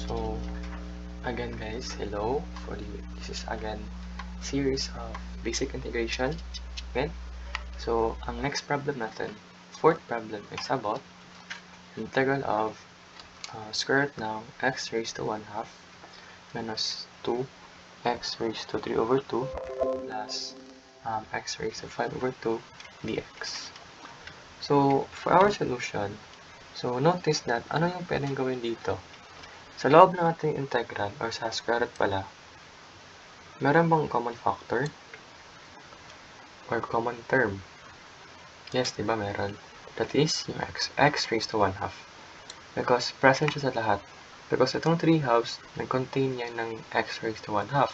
So again guys, hello. This is again series of basic integration. Again. So ang next problem natin, fourth problem, is about integral of square root ng x raised to 1/2 minus 2x raised to 3 over 2 plus x raised to 5 over 2 dx. So for our solution, so notice that ano yung pwedeng gawin dito? Sa loob ng ating integral or sa square root pala, meron bang common factor or common term? Yes, diba meron? That is yung x raised to 1/2. Because present siya sa lahat. Because itong 3/2 nag-contain yan ng x raised to 1/2.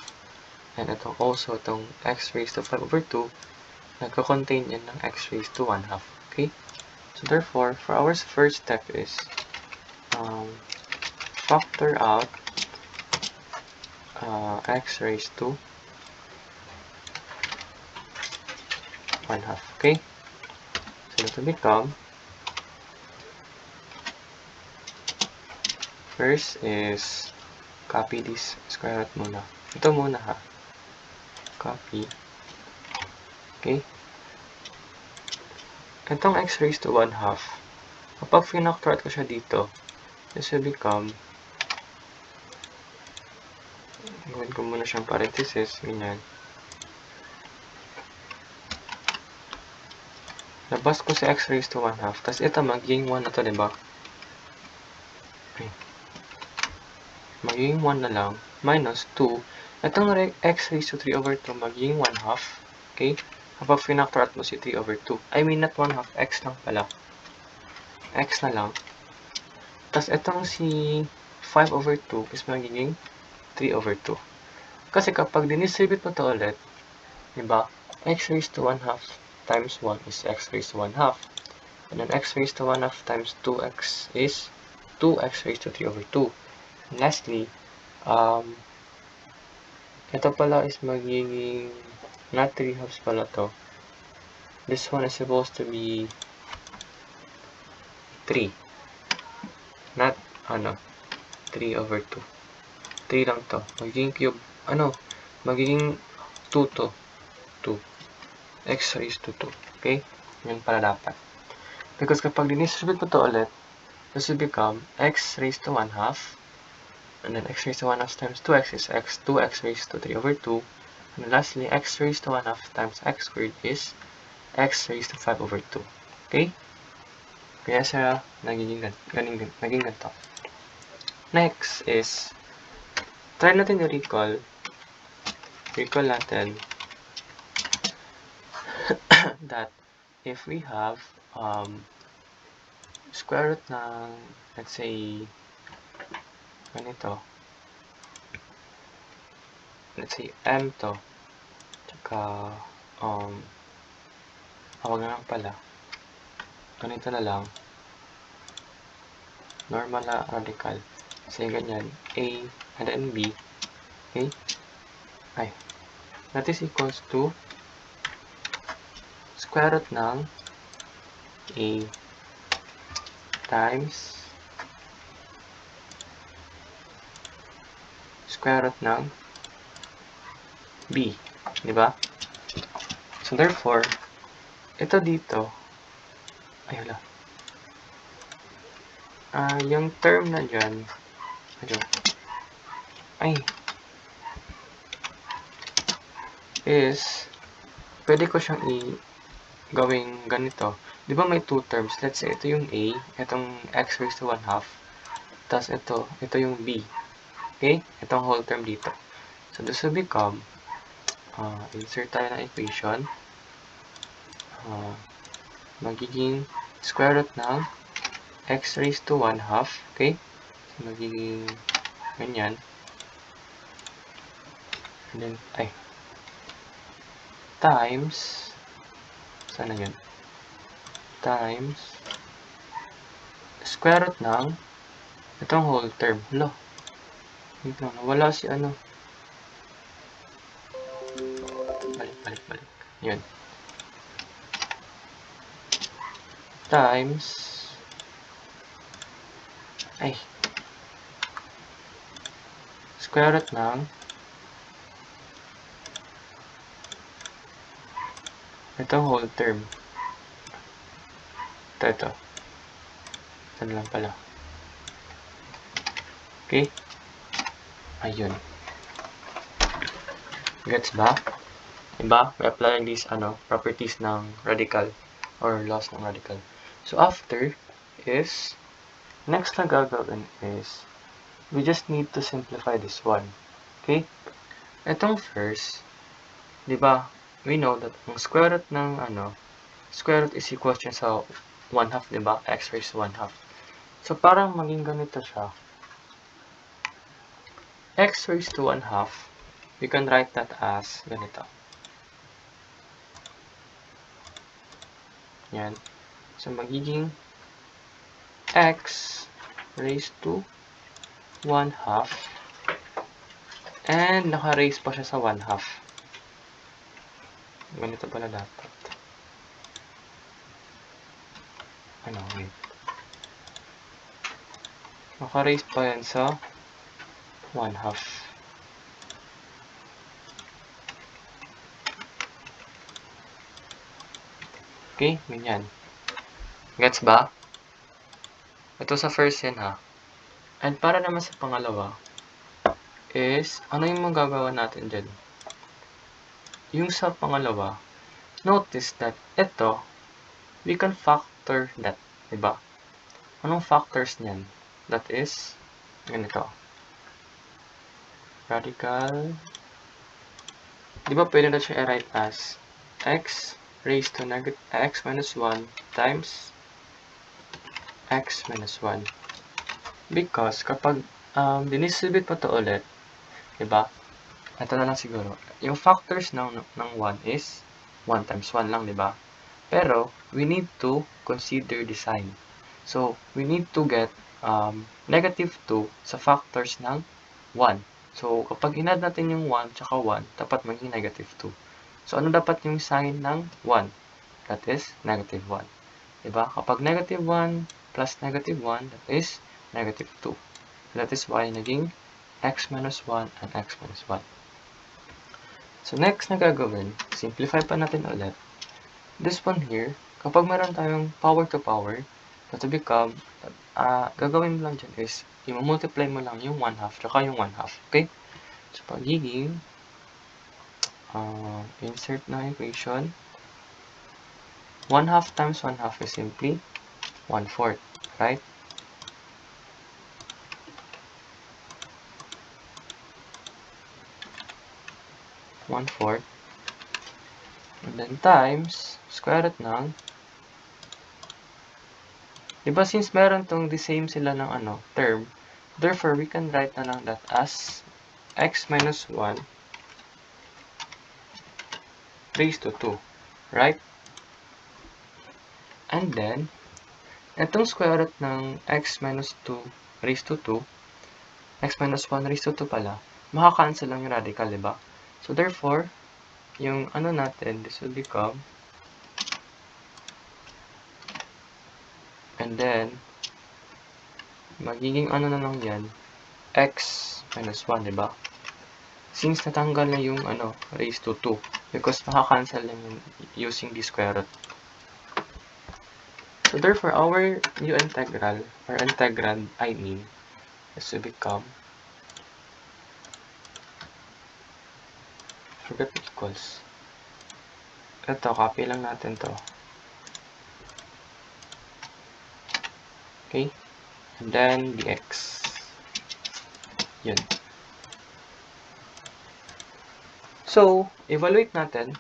And itong also itong x raised to 5 over 2, nagko-contain yan ng x raised to 1/2. Okay? So therefore, for our first step is factor out x raised to 1/2. Okay? So it will become, first is copy this square root muna. Ito muna ha. Copy. Okay? Itong x raised to 1/2, kapag finactorat ko siya dito, this will become, gawin ko muna siyang parenthesis, ganyan. Labas ko si x raised to 1/2, tapos ito magiging 1 na to, diba? Okay. Magiging 1 na lang, minus 2. Itong x raised to 3 over 2, magiging 1/2. Okay? Kapag finactorat mo si 3 over 2. I mean, not 1/2, x lang pala. X na lang. Tapos itong si 5 over 2 is magiging 3 over 2. Kasi kapag dinistribute mo to ulit, diba? X raised to 1/2 times 1 is x raised to 1/2. And then x raised to 1/2 times 2x is 2x raised to 3 over 2. And lastly, ito pala is magiging not 3/2 pala to. This one is supposed to be 3. Not, 3 over 2. 3 lang to. Magiging cube, magiging 2 to. 2. X raised to 2. Okay? Yan pala dapat. Because kapag dinistribute mo to ulit, this will become x raised to 1/2. And then x raised to 1/2 times 2x is 2x raised to 3 over 2. And then lastly, x raised to 1/2 times x squared is x raised to 5 over 2. Okay? Kaya siya naging ganito. Next is, try natin i-recall. Recall natin that if we have square root ng, let's say, ganito. Let's say, m to. Tsaka, wag na lang pala. Ganito na lang. Normal na radical. Kasi ganyan, a and then b. Okay? That is equals to square root ng a times square root ng b. Diba? So therefore, ito dito, yung term na dyan, is, pwede ko siyang gawing ganito. Di ba may two terms? Let's say, ito yung a, itong x raised to 1/2, tapos ito yung b. Okay? Itong whole term dito. So this will become, insert tayo ng equation, magiging square root ng x raised to 1/2, okay? So magiging ganyan. And then, times, sana yun? Times square root ng itong whole term. Wala si Balik. Yun. Times, square root ng ito whole term. Ito. Ito lang pala. Okay? Ayun. Gets ba? Diba? We apply these properties ng radical or laws ng radical. So after is next na gagawin is we just need to simplify this one. Okay? Itong first, diba? We know that ang square root ng square root is equal to sa 1/2, diba? X raised to 1/2. So parang maging ganito siya. X raised to 1/2, we can write that as ganito. Yan. So, magiging x raised to 1/2 and naka-raise pa siya sa 1/2. Ganito pala dapat. Wait. Naka-raise pa yan sa 1/2. Okay, ganyan. Gets ba? Ito sa first yan ha. And para naman sa pangalawa is, ano yung magagawa natin dyan? Yung sa pangalawa, notice that ito, we can factor that. Diba? Anong factors niyan? That is, ganito. Radical. Diba pwede na siya i-write as x raised to x minus 1 times x minus 1. Because kapag dinisibit mo to ulit, diba? Ito na lang siguro. Yung factors ng 1 is 1 times 1 lang, diba? Pero, we need to consider the sign. So, we need to get negative 2 sa factors ng 1. So, kapag inad natin yung 1 tsaka 1, dapat maging negative 2. So, ano dapat yung sign ng 1? That is negative 1. Diba? Kapag negative 1 plus negative 1, that is negative 2. That is why naging x minus 1 and x minus 1. So, next na gagawin, simplify pa natin ulit. This one here, kapag meron tayong power to power, that will become, gagawin mo lang dyan is, i-multiply mo lang yung 1/2 tsaka yung 1/2. Okay? So, pagiging, insert na equation, 1/2 times 1/2 is simply 1/4, right? One-fourth. And then times square root ng, diba since meron tong the same sila ng term, therefore we can write na lang that as x minus 1 raised to 2, right? And then, itong square root ng x minus 2 raised to 2, x minus 1 raised to 2 pala, makakancel lang yung radical, diba? So therefore, yung natin, this will become, and then, magiging na lang yan, x minus 1, diba? Since natanggal na yung raised to 2, because makakancel lang using the square root. So therefore, our new integral, or integrand, I mean, is to become, forget equals. Ito, copy lang natin to. Okay? And then, dx. Yun. So, evaluate natin.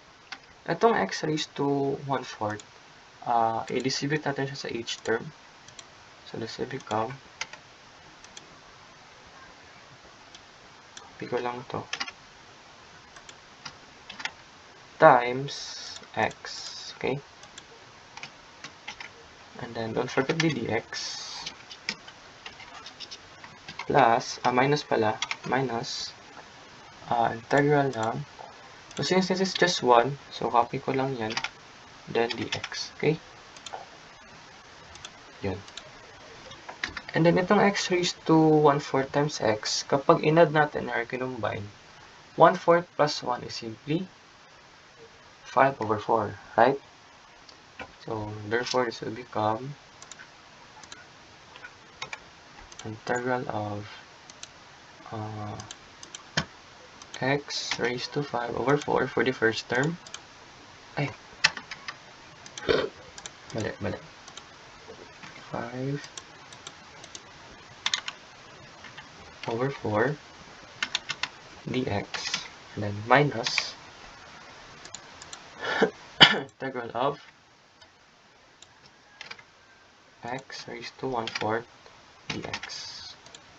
Itong x raised to 1/4, i-distribute natin siya sa each term. So, this will become, copy ko lang to, times x. Okay? And then, don't forget the dx. Plus, minus pala, minus, integral ng, so since this is just 1, so copy ko lang yan, then dx. Okay? Yun. And then itong x raised to 1/4 times x, kapag inad natin or kinumbine, 1/4 plus 1 is simply 5/4, right? So therefore this will become integral of x raised to 5/4 for the first term. Ay, mali. 5/4 dx, and then minus integral of x raised to 1/4 dx.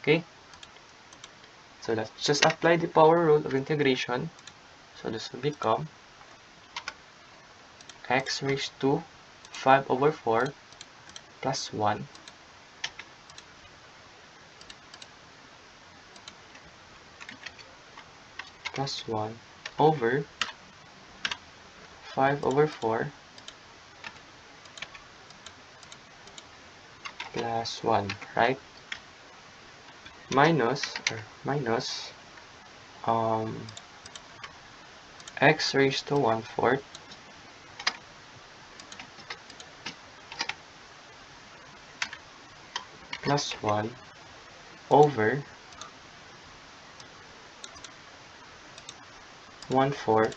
Okay? So let's just apply the power rule of integration. So this will become x raised to 5/4 plus 1 plus 1 over 5/4 plus 1, right? Minus x raised to 1/4 plus 1 over 1/4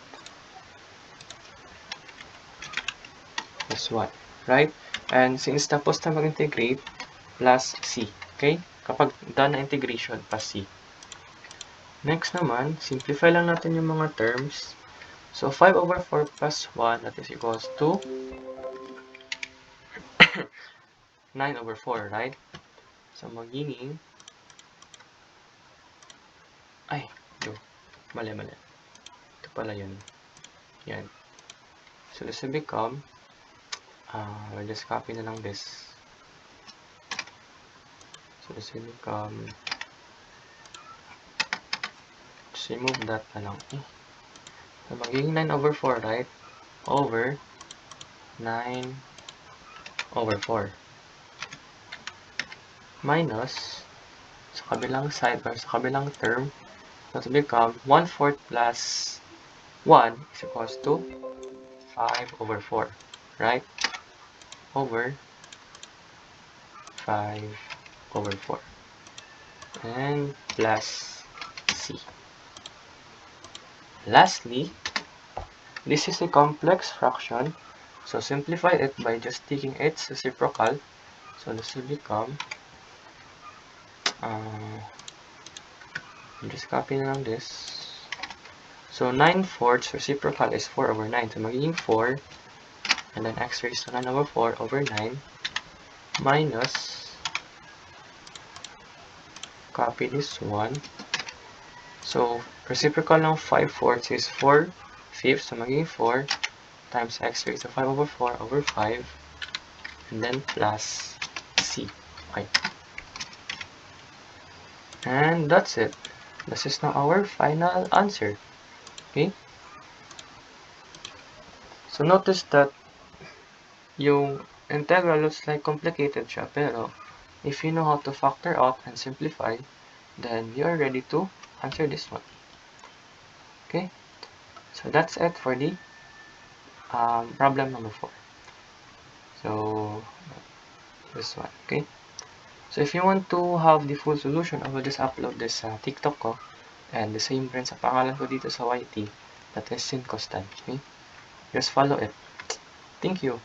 plus 1, right? And since tapos na mag-integrate, plus c, okay? Kapag done na integration, plus c. Next naman, simplify lang natin yung mga terms. So 5/4 plus 1, that is equals to 9/4, right? So magiging, ay, mali. Ito pala yun. Yan. So this will become, we'll just copy na lang this. So this will become, just remove that na lang. So magiging 9/4, right? Over 9/4. Minus, sa kabilang side or sa kabilang term, that will become 1/4 plus 1 is equals to 5/4, right? Over 5/4. And plus c. Lastly, this is a complex fraction, so simplify it by just taking its reciprocal. So this will become, just copy na lang this. So 9/4 reciprocal is 4/9, so magiging 4, and then x raised to 9/4 over 9 minus, copy this one. So reciprocal ng 5/4 is 4/5, so magiging 4 times x raised to 5/4 over 5, and then plus c. Okay. And that's it. This is now our final answer. Okay? So notice that yung integral looks like complicated siya, pero if you know how to factor out and simplify, then you are ready to answer this one. Okay? So that's it for the problem number 4. So this one, okay? So if you want to have the full solution, I will just upload this sa TikTok ko, and the same rin sa pangalan ko dito sa YT, that is Sin Costan, okay? Just follow it. Thank you.